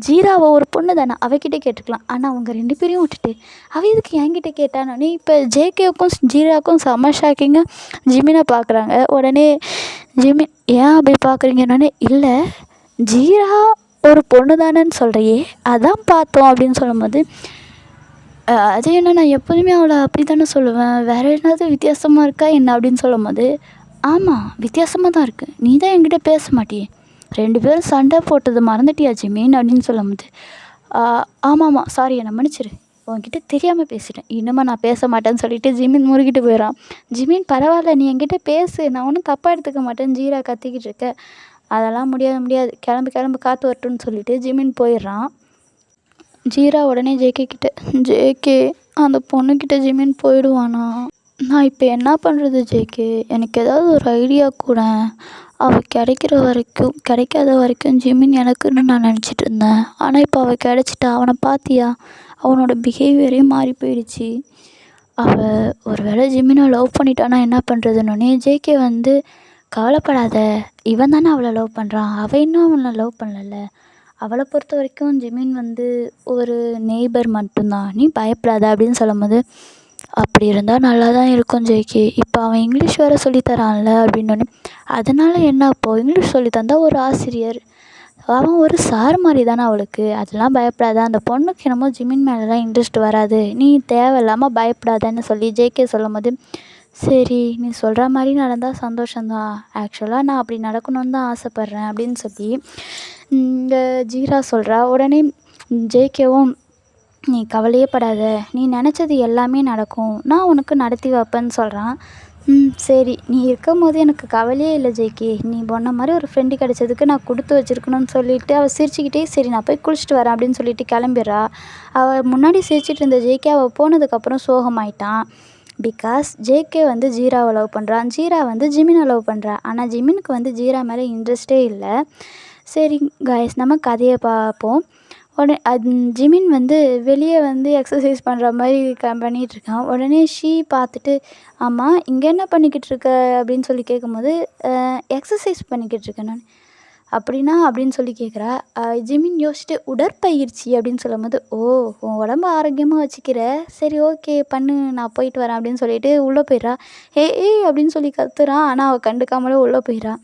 ஜீராவை ஒரு பொண்ணு தானே, அவகிட்டே கேட்டிருக்கலாம். ஆனால் அவங்க 2 பேரையும் விட்டுட்டு அவள் எதுக்கு என்கிட்ட கேட்டானே. இப்போ ஜேகேவுக்கும் ஜீராவுக்கும் செம்ம ஷாக்கிங்காக ஜிமினை பார்க்குறாங்க. உடனே ஜிமின், ஏன் அப்படி பார்க்குறீங்கன்னொடனே, இல்லை ஜீரா ஒரு பொண்ணு தானேன்னு சொல்கிறியே, அதான் பார்த்தோம் அப்படின்னு சொல்லும்போது, அது என்ன, நான் எப்போதுமே அவளை அப்படி தானே சொல்லுவேன், வேறு என்னது வித்தியாசமாக இருக்கா என்ன அப்படின்னு சொல்லும்போது, ஆமாம் வித்தியாசமாக தான் இருக்குது, நீ தான் என்கிட்ட பேச மாட்டியே, 2 பேரும் சண்டை போட்டது மறந்துட்டியா ஜிமின் அப்படின்னு சொல்லும்போது, ஆமாம்மா சாரி என்னை மன்னிச்சிரு, உன்கிட்ட தெரியாமல் பேசிட்டேன், இன்னுமா நான் பேச மாட்டேன்னு சொல்லிட்டு ஜிமின் முறுகிட்டு போயிடறான். ஜிமின், பரவாயில்ல நீ என்கிட்ட பேசு, நான் ஒன்றும் தப்பாக எடுத்துக்க மாட்டேன்னு ஜீரா கத்திக்கிட்டு இருக்க. அதெல்லாம் முடியாது கிளம்பு காற்று வரட்டும்னு சொல்லிட்டு ஜிமின் போயிடுறான். ஜீரா உடனே ஜேகே கிட்ட, ஜேகே அந்த பொண்ணுக்கிட்ட ஜிமின் போயிடுவானா, நான் இப்போ என்ன பண்ணுறது ஜேகே, எனக்கு ஏதாவது ஒரு ஐடியா கூட, அவள் கிடைக்காத வரைக்கும் ஜிமின் எனக்குன்னு நான் நினச்சிட்டு இருந்தேன், ஆனால் இப்போ அவள் கிடச்சிட்டா, அவனை பார்த்தியா, அவனோட பிஹேவியரே மாறி போயிடுச்சு, அவள் ஒரு வேளை ஜிமினை லவ் பண்ணிட்டானா என்ன பண்ணுறதுன்னொன்னே ஜேகே வந்து, கவலைப்படாத, இவன் தானே அவளை லவ் பண்ணுறான், அவள் இன்னும் அவனை லவ் பண்ணல, அவளை பொறுத்த வரைக்கும் ஜிமின் வந்து ஒரு நெய்பர் மட்டும்தான், நீ பயப்படாத அப்படின்னு சொல்லும்போது, அப்படி இருந்தால் நல்லா தான் இருக்கும் ஜேகே, இப்போ அவன் இங்கிலீஷ் வேறு சொல்லித்தரான்ல அப்படின்னோடனே, அதனால் என்ன, அப்போது இங்கிலீஷ் சொல்லி தந்தா ஒரு ஆசிரியர், அவன் ஒரு சார் மாதிரி தானே அவளுக்கு, அதெல்லாம் பயப்படாத, அந்த பொண்ணுக்கு என்னமோ ஜிமின் மேலெலாம் இன்ட்ரெஸ்ட் வராது, நீ தேவையில்லாமல் பயப்படாதன்னு சொல்லி ஜேகே சொல்லும்போது, சரி நீ சொல்கிற மாதிரி நடந்தால் சந்தோஷந்தான், ஆக்சுவலாக நான் அப்படி நடக்கணும்னு தான் ஆசைப்பட்றேன் அப்படின்னு சொல்லி இந்த ஜீரா சொல்கிறா. உடனே ஜேகேவும், நீ கவலையே படாத, நீ நினச்சது எல்லாமே நடக்கும், நான் உனக்கு நடத்தி வைப்பேன்னு சொல்கிறான். சரி, நீ இருக்கும் போது எனக்கு கவலையே இல்லை ஜேகே, நீ பொண்ண மாதிரி ஒரு ஃப்ரெண்டு கிடச்சதுக்கு நான் கொடுத்து வச்சுருக்கணும்னு சொல்லிவிட்டு அவள் சிரிச்சுக்கிட்டே, சரி நான் போய் குளிச்சுட்டு வரேன் அப்படின்னு சொல்லிட்டு கிளம்பிடுறா. அவள் முன்னாடி சிரிச்சிட்டு இருந்த ஜேகே அவள் போனதுக்கப்புறம் சோகமாயிட்டான். பிகாஸ் ஜேகே வந்து ஜீராவை லவ் பண்ணுறான், ஜீரா வந்து ஜிமினை லவ் பண்ணுறா, ஆனால் ஜிமினுக்கு வந்து ஜீரா மேலே இன்ட்ரெஸ்ட்டே இல்லை. சரி காய்ஸ், நம்ம கதையை பார்ப்போம். உடனே ஜிமின் வந்து வெளியே வந்து எக்ஸசைஸ் பண்ணுற மாதிரி பண்ணிகிட்ருக்கான். உடனே ஷீ பார்த்துட்டு, ஆமாம் இங்கே என்ன பண்ணிக்கிட்டு இருக்க அப்படின்னு சொல்லி கேட்கும்போது, எக்ஸசைஸ் பண்ணிக்கிட்டு இருக்கேன் நான். அப்படின்னா அப்படின்னு சொல்லி கேட்குறா. ஜிமின் யோசிச்சுட்டு, உடற்பயிற்சி அப்படின்னு சொல்லும்போது, ஓ உன் உடம்பு ஆரோக்கியமாக வச்சுக்கிற, சரி ஓகே பண்ணு, நான் போயிட்டு வரேன் அப்படின்னு சொல்லிட்டு உள்ளே போயிடுறா. ஏய் அப்படின்னு சொல்லி கத்துறான், ஆனால் அவள் கண்டுக்காமலே உள்ளே போயிடுறா.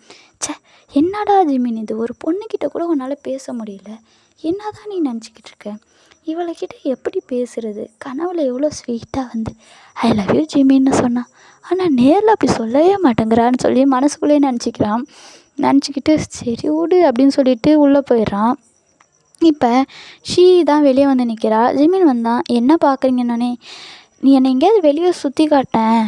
ச்சே, என்னடா ஜிமின் இது, ஒரு பொண்ணுக்கிட்ட கூட உன்னால் பேச முடியல, என்னதான் நீ நினச்சிக்கிட்டு இருக்க, இவளைக்கிட்ட எப்படி பேசுகிறது, கனவுல எவ்வளோ ஸ்வீட்டாக வந்து ஐ லவ் யூ ஜிமின்னு சொன்னான், ஆனால் நேரில் அப்படி சொல்லவே மாட்டேங்கிறான்னு சொல்லி மனசுக்குள்ளேயே நினச்சிக்கிட்டு சரி விடு அப்படின்னு சொல்லிட்டு உள்ளே போயிடுறான். இப்போ ஷீ தான் வெளியே வந்து நிற்கிறா. ஜிமின் வந்தான், என்ன பார்க்குறீங்கன்னொன்னே, நீ என்னை எங்கேயாவது வெளியே சுற்றி காட்டேன்,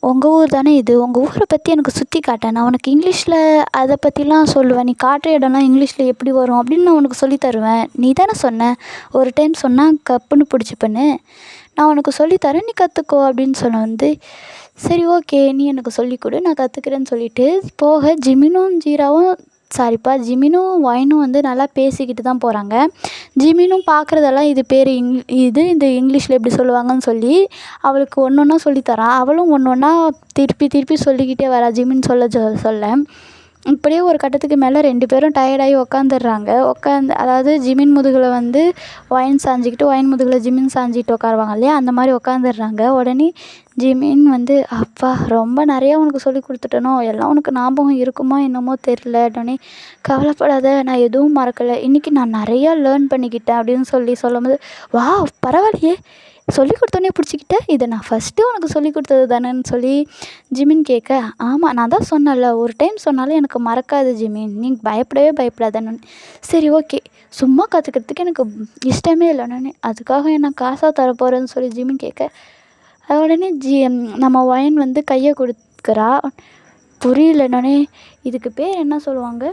உங்கள் ஊர் தானே இது, உங்கள் ஊரை பற்றி எனக்கு சுற்றி காட்டேன், நான் உனக்கு இங்கிலீஷில் அதை பற்றிலாம் சொல்லுவேன், நீ காட்டுற இடம்லாம் இங்கிலீஷில் எப்படி வரும் அப்படின்னு நான் உனக்கு சொல்லி தருவேன், நீ தானே சொன்ன ஒரு டைம் சொன்னால் கப்புன்னு பிடிச்சிப்பேன்னு, நான் உனக்கு சொல்லித்தரேன் நீ கற்றுக்கோ அப்படின்னு சொன்ன வந்து, சரி ஓகே நீ எனக்கு சொல்லிக் கொடு நான் கற்றுக்கிறேன்னு சொல்லிட்டு போக, ஜிமினும் ஒயினும் வந்து நல்லா பேசிக்கிட்டு தான் போகிறாங்க. ஜிமினும் பார்க்குறதெல்லாம் இது பேர் இந்த இங்கிலீஷில் எப்படி சொல்லுவாங்கன்னு சொல்லி அவளுக்கு ஒன்று ஒன்றா சொல்லித்தரான். அவளும் ஒன்று ஒன்றா திருப்பி சொல்லிக்கிட்டே வரா ஜிமின் சொல்ல. இப்படியே ஒரு கட்டத்துக்கு மேலே 2 பேரும் டயர்டாகி உக்காந்துடுறாங்க. அதாவது ஜிமின் முதுகில் வந்து ஒயின் சாஞ்சிக்கிட்டு, ஒயின் முதுகில் ஜிமின் சாஞ்சிக்கிட்டு உட்காருவாங்க இல்லையா, அந்த மாதிரி உட்காந்துடுறாங்க. உடனே ஜிமின் வந்து, அப்பா ரொம்ப நிறையா உனக்கு சொல்லி கொடுத்துட்டனோ, எல்லாம் உனக்கு ஞாபகம் இருக்குமோ என்னமோ தெரில உடனே, கவலைப்படாத நான் எதுவும் மறக்கலை, இன்றைக்கி நான் நிறையா லேர்ன் பண்ணிக்கிட்டேன் அப்படின்னு சொல்லும்போது, வா பரவாயில்லையே சொல்லி கொடுத்தோன்னே பிடிச்சிக்கிட்ட, இதை நான் ஃபஸ்ட்டு உனக்கு சொல்லி கொடுத்தது தானேன்னு சொல்லி ஜிமின் கேட்க, ஆமாம் நான் தான் சொன்னேன்ல, ஒரு டைம் சொன்னாலும் எனக்கு மறக்காது ஜிமின், நீ பயப்படாதன்னு. சரி ஓகே, சும்மா கற்றுக்கிறதுக்கு எனக்கு இஷ்டமே இல்லைன்னு, அதுக்காக என்ன காசாக தரப்போகிறேன்னு சொல்லி ஜிமின் கேட்க, உடனே நம்ம ஒயின் வந்து கையை கொடுக்குறா. புரியலன்னொடனே, இதுக்கு பேர் என்ன சொல்லுவாங்க,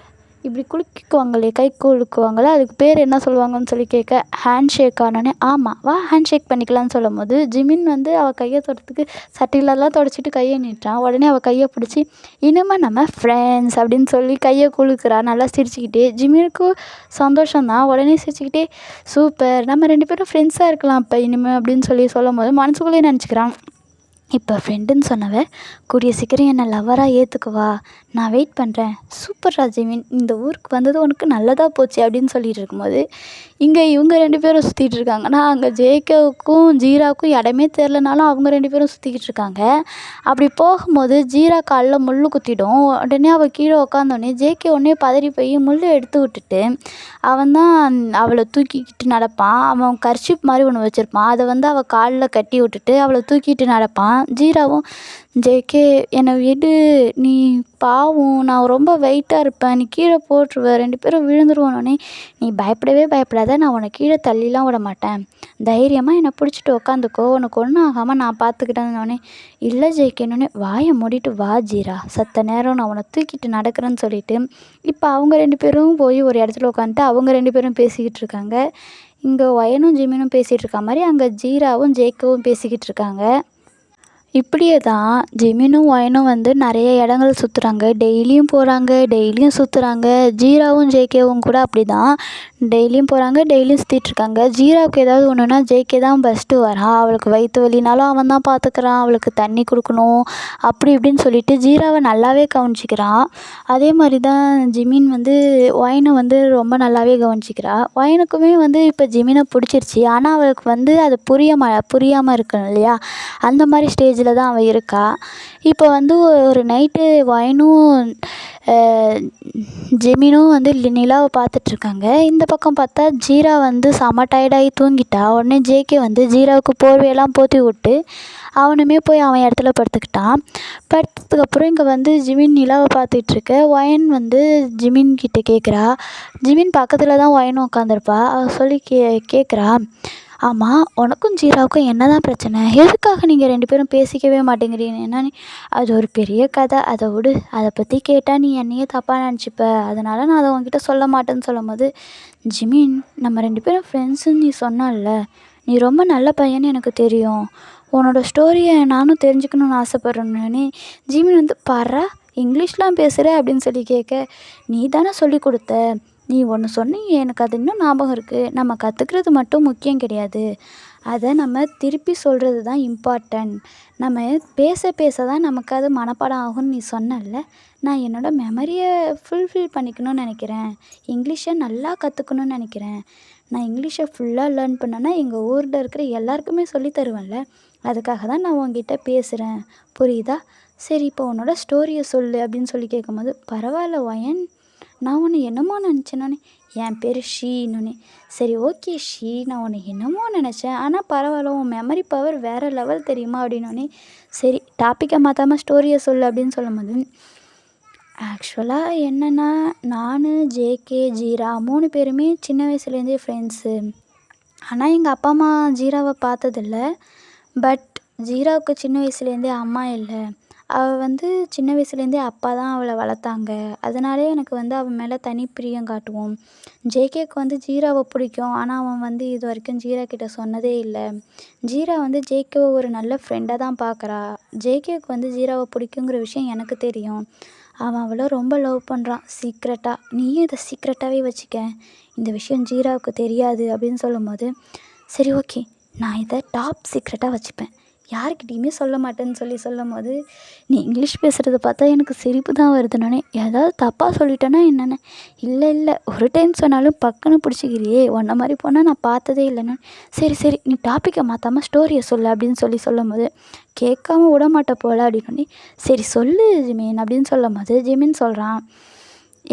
இப்படி குலுக்கிக்குவாங்களே கை குலுக்குவாங்களே அதுக்கு பேர் என்ன சொல்லுவாங்கன்னு சொல்லி கேட்க, ஹேண்ட் ஷேக் ஆனோடனே, ஆமாம் வா ஹேண்ட் ஷேக் பண்ணிக்கலான்னு சொல்லும் போது ஜிமின் வந்து அவள் கையை தொடுறதுக்கு சட்டிலெல்லாம் தொடச்சிட்டு கையை நீட்டுறான். உடனே அவள் கையை பிடிச்சி, இனிமேல் நம்ம ஃப்ரெண்ட்ஸ் அப்படின்னு சொல்லி கையை குலுக்குறா நல்லா சிரிச்சுக்கிட்டே. ஜிமினுக்கும் சந்தோஷம்தான். உடனே சிரிச்சுக்கிட்டே, சூப்பர் நம்ம 2 பேரும் ஃப்ரெண்ட்ஸாக இருக்கலாம் இப்போ இனிமேல் அப்படின்னு சொல்லும் போது மனசுக்குள்ளேயே நினச்சிக்கிறான், இப்போ ஃப்ரெண்டுன்னு சொன்னவ கூடிய சீக்கிரம் என்னை லவ்வராக ஏற்றுக்குவா, நான் வெயிட் பண்ணுறேன், சூப்பர்ரா ஜெமின், இந்த ஊருக்கு வந்தது உனக்கு நல்லதாக போச்சு அப்படின்னு சொல்லிட்டு இருக்கும்போது இங்கே இவங்க 2 பேரும் சுற்றிட்டு இருக்காங்க. நான் அங்கே ஜேகேவுக்கும் ஜீராவுக்கும் இடமே தெரிலனாலும் அவங்க 2 பேரும் சுற்றிக்கிட்டு இருக்காங்க. அப்படி போகும்போது ஜீரா காலில் முள் குத்திடும். உடனே அவள் கீழே உக்காந்தோடனே ஜேகே உடனே பதறி போய் முள்ளை எடுத்து விட்டுட்டு அவன் தான் அவளை தூக்கிக்கிட்டு நடப்பான். அவன் கர்ச்சீப் மாதிரி ஒன்று வச்சுருப்பான், அதை வந்து அவள் காலில் கட்டி விட்டுட்டு அவளை தூக்கிட்டு நடப்பான். ஜீராவும் ஜேகே என்னை விடு, நீ பாவம், நான் ரொம்ப வெயிட்டாக இருப்பேன், நீ கீழே போட்டுருவ, 2 பேரும் விழுந்துருவோன்னே, நீ பயப்படவே பயப்படாத, நான் உன்னை கீழே தள்ளிலாம் விட மாட்டேன், தைரியமாக என்னை பிடிச்சிட்டு உக்காந்துக்கோ, உனக்கு ஒன்றும் ஆகாமல் நான் பார்த்துக்கிட்டேன்னொடனே, இல்லை ஜேகேன்னொடனே வாயை மூடிட்டு வா ஜீரா, சத்த நேரம் நான் உன்னை தூக்கிட்டு நடக்கிறேன்னு சொல்லிட்டு இப்போ அவங்க 2 பேரும் போய் ஒரு இடத்துல உட்காந்துட்டு அவங்க 2 பேரும் பேசிக்கிட்டு இருக்காங்க. இங்கே ஒயனும் ஜிமினும் பேசிகிட்டு இருக்க மாதிரி அங்கே ஜீராவும் ஜேகேவும் பேசிக்கிட்டு இருக்காங்க. இப்படியே தான் ஜிமினும் ஒயனும் வந்து நிறைய இடங்கள் சுற்றுறாங்க, டெய்லியும் போகிறாங்க, டெய்லியும் சுற்றுறாங்க. ஜீராவும் ஜேகேவும் கூட அப்படி தான் டெய்லியும் போகிறாங்க, டெய்லியும் சுற்றிட்டுருக்காங்க. ஜீராவுக்கு ஏதாவது ஒன்றுனா ஜேகே தான் ஃபஸ்ட்டு வரான். அவளுக்கு வயிற்று வலினாலும் அவன் தான் பார்த்துக்கிறான், அவளுக்கு தண்ணி கொடுக்கணும் அப்படி இப்படின்னு சொல்லிட்டு ஜீராவை நல்லாவே கவனிச்சிக்கிறான். அதே மாதிரி தான் ஜிமின் வந்து ஒயனை வந்து ரொம்ப நல்லாவே கவனிச்சிக்கிறா. ஒயனுக்குமே வந்து இப்போ ஜிமினை பிடிச்சிருச்சு, ஆனால் அவளுக்கு வந்து அது புரியாமல் இருக்கணும் இல்லையா, அந்த மாதிரி ஸ்டேஜில் தான் அவள் இருக்கா. இப்போ வந்து ஒரு நைட்டு ஒயனும் ஜெமினும் வந்து நிலாவை பார்த்துட்ருக்காங்க. இந்த பக்கம் பார்த்தா ஜீரா வந்து செம டயர்டாகி தூங்கிட்டா. உடனே ஜேகே வந்து ஜீராவுக்கு போர்வையெல்லாம் போத்தி விட்டு அவனுமே போய் அவன் இடத்துல படுத்துக்கிட்டான். படுத்ததுக்கப்புறம் இங்கே வந்து ஜிமின் நிலாவை பார்த்துட்ருக்க. ஒயன் வந்து ஜிமின் கிட்டே கேட்குறா. ஜிமின் பக்கத்தில் தான் ஒயனும் உட்காந்துருப்பா. அவள் சொல்லி கேட்குறா, ஆமாம், உனக்கும் ஜீராவுக்கும் என்ன தான் பிரச்சனை, எதுக்காக நீங்கள் 2 பேரும் பேசிக்கவே மாட்டேங்கிறீங்க, என்னன்னு? அது ஒரு பெரிய கதை, அதை விடு, அதை பற்றி கேட்டால் நீ என்னையே தப்பாக நினச்சிப்ப, அதனால் நான் அதை உன்கிட்ட சொல்ல மாட்டேன்னு சொல்லும்போது, ஜிமின், நம்ம 2 பேரும் ஃப்ரெண்ட்ஸுன்னு நீ சொன்னால, நீ ரொம்ப நல்ல பையன்னு எனக்கு தெரியும், உன்னோட ஸ்டோரியை நானும் தெரிஞ்சுக்கணுன்னு ஆசைப்பட்றேன்னு. ஜிமின் வந்து பாரா இங்கிலீஷ்லாம் பேசுகிற அப்படின்னு சொல்லி கேட்க, நீ தானே சொல்லி கொடுத்த, நீ ஒன்று சொன்னீங்க, எனக்கு அது இன்னும் ஞாபகம் இருக்குது, நம்ம கற்றுக்கிறது மட்டும் முக்கியம் கிடையாது, அதை நம்ம திருப்பி சொல்கிறது தான் இம்பார்ட்டன்ட், நம்ம பேச தான் நமக்கு அது மனப்பாடம் ஆகும்னு நீ சொன்னல, நான் என்னோடய மெமரியை ஃபுல்ஃபில் பண்ணிக்கணும்னு நினைக்கிறேன், இங்கிலீஷை நல்லா கற்றுக்கணும்னு நினைக்கிறேன், நான் இங்கிலீஷை ஃபுல்லாக லேர்ன் பண்ணேன்னா எங்கள் ஊரில் இருக்கிற எல்லாருக்குமே சொல்லி தருவேன்ல, அதுக்காக தான் நான் உங்ககிட்ட பேசுகிறேன், புரியுதா? சரி, இப்போ உன்னோட ஸ்டோரியை சொல்லு அப்படின்னு சொல்லி கேட்கும்போது, பரவாயில்ல ஒயன், நான் உன்னை என்னமோ நினச்சேனோன்னே, என் பேர் ஷீனோன்னே, சரி ஓகே ஷீ, நான் உன்னை என்னமோ நினச்சேன், ஆனால் பரவாயில்ல, உன் மெமரி பவர் வேறு லெவல் தெரியுமா அப்படின்னோடனே, சரி டாப்பிக்கை மாற்றாமல் ஸ்டோரியை சொல்லு அப்படின்னு சொல்லும்போது, ஆக்சுவலாக என்னென்னா, நான் ஜேகே ஜீரா 3 பேருமே சின்ன வயசுலேருந்தே ஃப்ரெண்ட்ஸு. ஆனால் எங்கள் அப்பா அம்மா ஜீராவை பார்த்ததில்ல. பட் ஜீராவுக்கு சின்ன வயசுலேருந்தே அம்மா இல்லை, அவள் வந்து சின்ன வயசுலேருந்தே அப்பா தான் அவளை வளர்த்தாங்க, அதனாலே எனக்கு வந்து அவன் மேலே தனி பிரியம் காட்டுவோம். ஜேகேக்கு வந்து ஜீராவை பிடிக்கும், ஆனால் அவன் வந்து இது வரைக்கும் ஜீரா கிட்ட சொன்னதே இல்லை. ஜீரா வந்து ஜேகேவை ஒரு நல்ல ஃப்ரெண்டாக தான் பார்க்குறா. ஜேகேவுக்கு வந்து ஜீராவை பிடிக்குங்கிற விஷயம் எனக்கு தெரியும். அவன் அவளை ரொம்ப லவ் பண்ணுறான் சீக்ரெட்டாக, நீயும் இதை சீக்ரெட்டாகவே வச்சுக்க, இந்த விஷயம் ஜீராவுக்கு தெரியாது அப்படின்னு சொல்லும்போது, சரி ஓகே, நான் இதை டாப் சீக்ரெட்டாக வச்சுப்பேன், யாருக்கிட்டேயுமே சொல்ல மாட்டேன்னு சொல்லும்போது, நீ இங்கிலீஷ் பேசுகிறத பார்த்தா எனக்கு சிரிப்பு தான் வருதுன்னொன்னே, ஏதாவது தப்பாக சொல்லிட்டேன்னா என்னென்ன, இல்லை ஒரு டைம் சொன்னாலும் பக்குன்னு பிடிச்சிக்கிறியே, உன்ன மாதிரி போனால் நான் பார்த்ததே இல்லைன்னு, சரி நீ டாப்பிக்கை மாற்றாமல் ஸ்டோரியை சொல்லு அப்படின்னு சொல்லும்போது, கேட்காம விட மாட்ட போல அப்படின்னோடனே, சரி சொல்லு ஜிமின் அப்படின்னு சொல்லும்போது, ஜிமின் சொல்கிறான்,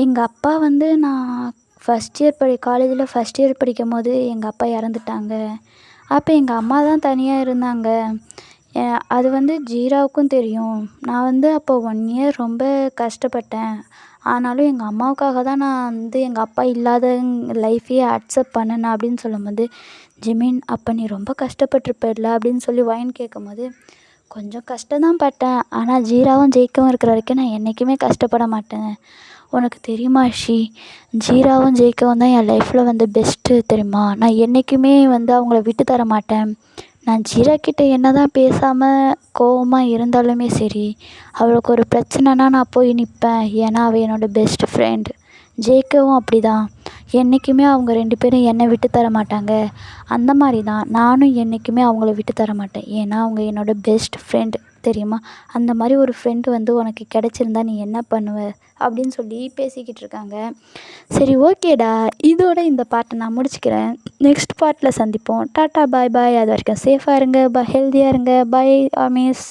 எங்கள் அப்பா வந்து நான் காலேஜில் ஃபஸ்ட் இயர் படிக்கும் போது எங்கள் அப்பா இறந்துட்டாங்க. அப்போ எங்கள் அம்மா தான் தனியாக இருந்தாங்க. அது வந்து ஜீராவுக்கும் தெரியும். நான் வந்து அப்போ 1 இயர் ரொம்ப கஷ்டப்பட்டேன். ஆனாலும் எங்கள் அம்மாவுக்காக தான் நான் வந்து எங்கள் அப்பா இல்லாத லைஃப்பையே அக்செப்ட் பண்ணுனேன் அப்படின்னு சொல்லும்போது, ஜிமின், அப்போ நீ ரொம்ப கஷ்டப்பட்டுருப்பல்ல அப்படின்னு சொல்லி ஒயன் கேட்கும்போது, கொஞ்சம் கஷ்டம் தான் பட்டேன், ஆனால் ஜீராவும் ஜேகேவும் இருக்கிற வரைக்கும் நான் என்றைக்குமே கஷ்டப்பட மாட்டேன். உனக்கு தெரியுமா ஷீ, ஜீராவும் ஜேகேவும் தான் என் லைஃப்பில் வந்து பெஸ்ட்டு தெரியுமா, நான் என்றைக்குமே வந்து அவங்கள விட்டு தர மாட்டேன். நான் ஜீரா கிட்டே என்ன தான் பேசாமல் கோவமாக இருந்தாலுமே சரி, அவளுக்கு ஒரு பிரச்சனைனா நான் போய் நிற்பேன், ஏன்னா அவள் என்னோடய பெஸ்ட் ஃப்ரெண்ட். ஜேகேவும் அப்படி தான், என்றைக்குமே அவங்க 2 பேரும் என்னை விட்டு தர மாட்டாங்க. அந்த மாதிரி தான் நானும் என்றைக்குமே அவங்கள விட்டு தர மாட்டேன். ஏன்னா அவங்க என்னோடய பெஸ்ட் ஃப்ரெண்ட் தெரியுமா? அந்த மாதிரி ஒரு ஃப்ரெண்டு வந்து உனக்கு கிடச்சிருந்தா நீ என்ன பண்ணுவ? அப்படின்னு சொல்லி பேசிக்கிட்டு இருக்காங்க. சரி ஓகேடா, இதோட இந்த பார்ட்டை நான் முடிச்சுக்கிறேன். நெக்ஸ்ட் பார்ட்டில் சந்திப்போம். டாட்டா பாய் பாய். அது வரைக்கும் சேஃபாக இருங்க, ஹெல்த்தியாக இருங்க. பாய் ஆமீஸ்.